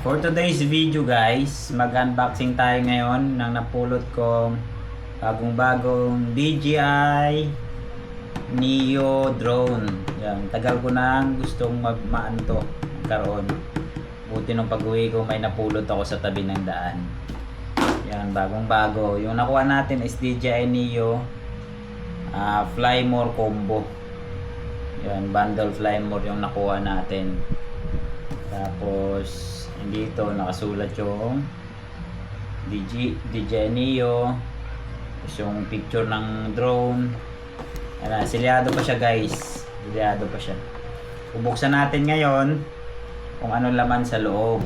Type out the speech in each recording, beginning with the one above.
For today's video guys, mag-unboxing tayo ngayon ng napulot kong bagong-bagong DJI Neo drone. Yan, tagal ko nang gustong magmaanto karon. Buti nung pag-uwi ko may napulot ako sa tabi ng daan. Yan, bagong-bago. Yung nakuha natin is DJI Neo Fly More Combo. Yan, bundle Fly More yung nakuha natin. Tapos dito nakasulat yung DJI Neo, tapos yung picture ng drone. Ayan, silyado pa siya guys, silyado pa siya. Bubuksan natin ngayon kung ano laman sa loob.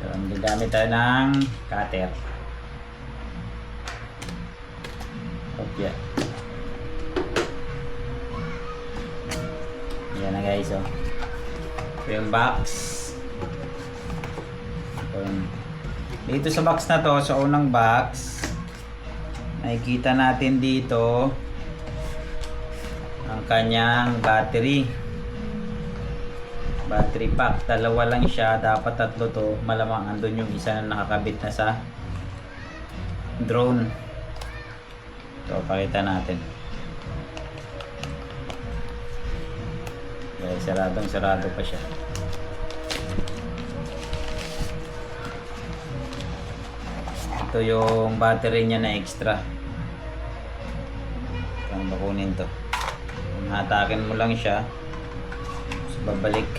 Yun, gagamit tayo ng cutter. Okay. Yan na guys, oh. Ito yung box. Dito sa box na to, sa unang box, nakikita natin dito ang kanyang battery pack. Dalawa lang siya, dapat tatlo to. Malamang andun yung isa na nakakabit na sa drone. So pakita natin. Okay, sarado pa siya. Ito yung battery niya na extra. Saan ba kunin to? Hatakin mo lang siya, tapos babalik.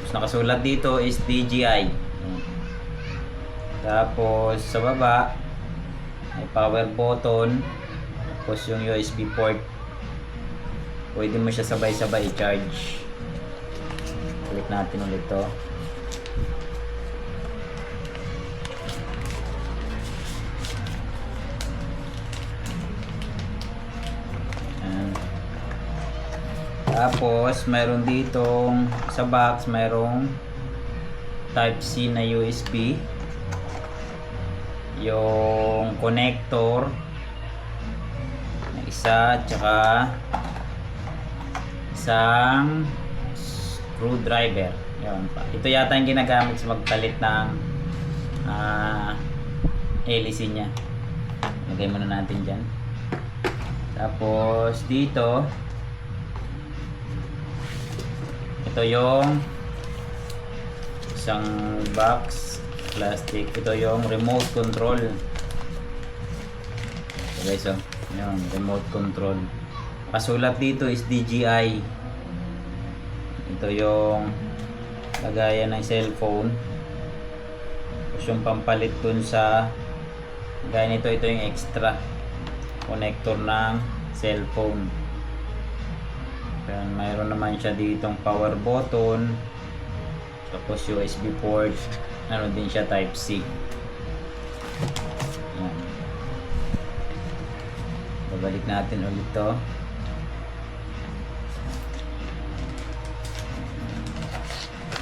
Tapos nakasulat dito is DJI. Tapos sa baba may power button, tapos yung USB port. Pwede mo siya sabay-sabay i-charge. Balik natin ulit to. Tapos mayroon ditong sa box, mayroong type C na USB, yung connector na isa, tsaka isang screwdriver. Yun pa. Ito yata yung ginagamit sa magpalit ng hélice nya. Lagay muna natin dyan. Tapos dito, ito yung isang box plastic. Ito yung remote control. So guys, oh, yung remote control. Kasulat dito is DJI. Ito yung lagayan ng cellphone. Tapos yung pampalit dun sa gaya nito, ito yung extra connector ng cellphone. Ayan, mayroon naman siya ditong power button, tapos USB port, meron din siya type C. Ayan. Babalik natin ulit to.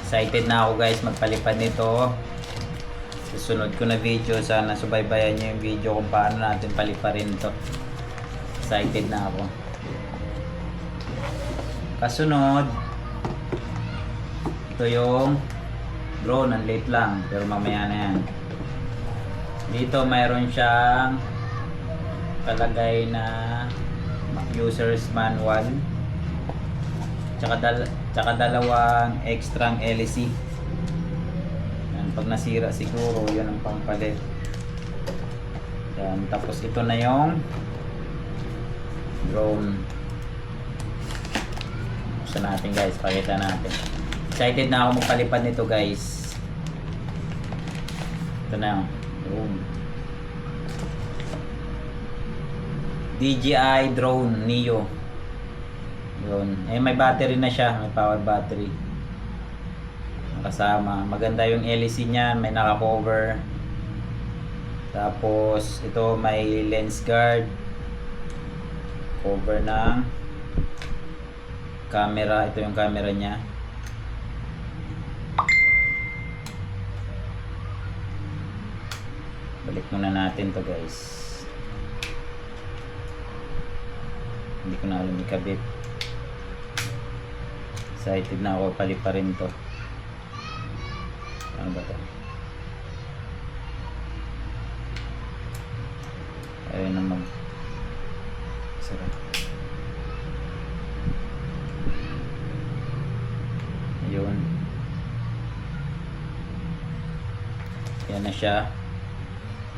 Excited na ako guys magpalipad nito. Susunod ko na video, sana subaybayan nyo yung video kung paano natin paliparin to. Excited na ako. Kasunod, ito yung drone. Ang late lang, pero mamaya na yan. Dito mayroon siyang kalagay na user's manual, tsaka dalawang extra hélice. Yan, pag nasira siguro, yan ang pangpalit. Yan, tapos ito na yung drone. Buksan natin guys, pakita natin. Excited na ako magpalipad nito guys. Ito na yung drone. DJI drone Neo. Yun. Eh, may battery na siya, may power battery kasama. Maganda yung hélice niya, may naka-cover. Tapos ito may lens guard, cover ng camera. Ito yung camera niya. Balik muna natin to guys. Hindi ko na alam ikabit. Excited na ako, paliparin to. Ano ba to? Ayun na mag sarap. Ayun. Yan na siya.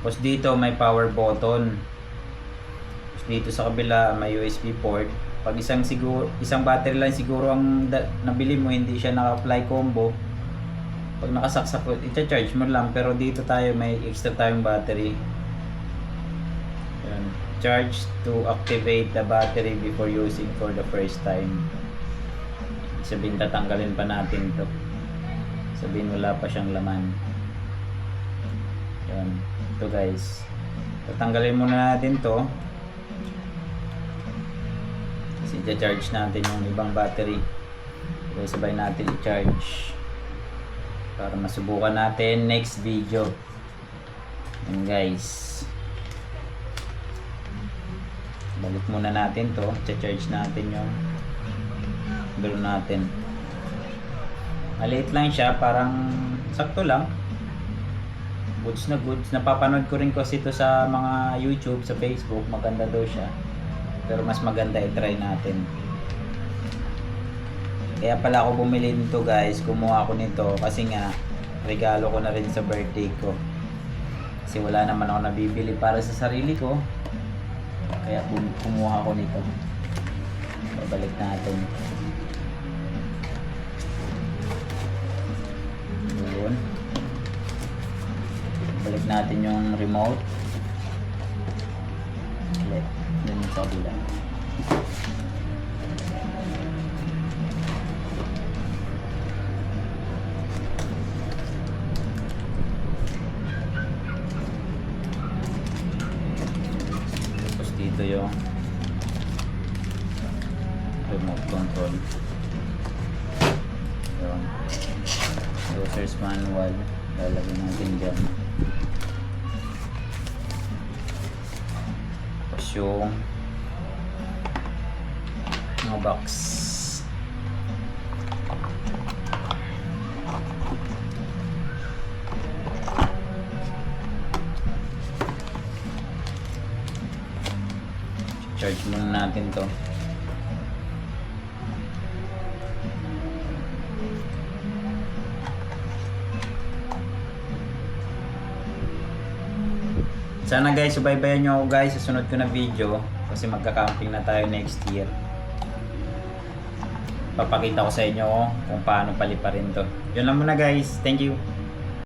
Tapos dito may power button. Tapos dito sa kabila may USB port. Pag isang battery lang siguro ang nabili mo, hindi siya naka-apply combo. Pag nakasaksak, i-charge mo lang, pero dito tayo may extra tayong battery. Yan. Charge to activate the battery before using for the first time. Sabihin tatanggalin pa natin to. Sabihin wala pa siyang laman. Yan. Ito guys. Tatanggalin muna natin to. Kasi i-charge natin yung ibang battery. So, sabay natin i-charge. Para masubukan natin next video. Yan guys. Balik muna natin to. I-charge natin yung dulo natin. Maliit lang siya, parang sakto lang. Goods na goods. Napapanood ko rin kasi ito sa mga YouTube, sa Facebook. Maganda daw siya. Pero mas maganda i-try natin. Kaya pala ako bumili nito guys. Kumuha ako nito kasi nga regalo ko na rin sa birthday ko. Kasi wala naman ako nabibili para sa sarili ko. Kaya kumuha ako nito. Babalik natin. Yun. Balik natin yung remote. Ulit. Dun sa kabila. Tapos dito yung remote control. Yun. User's manual. Lalagyan natin dyan. Tapos yung mga box. Charge muna natin to. Sana guys, subaybayan nyo ako guys sa sunod ko na video kasi magka-camping na tayo next year. Papakita ko sa inyo kung paano paliparin to. Yun lang muna guys. Thank you.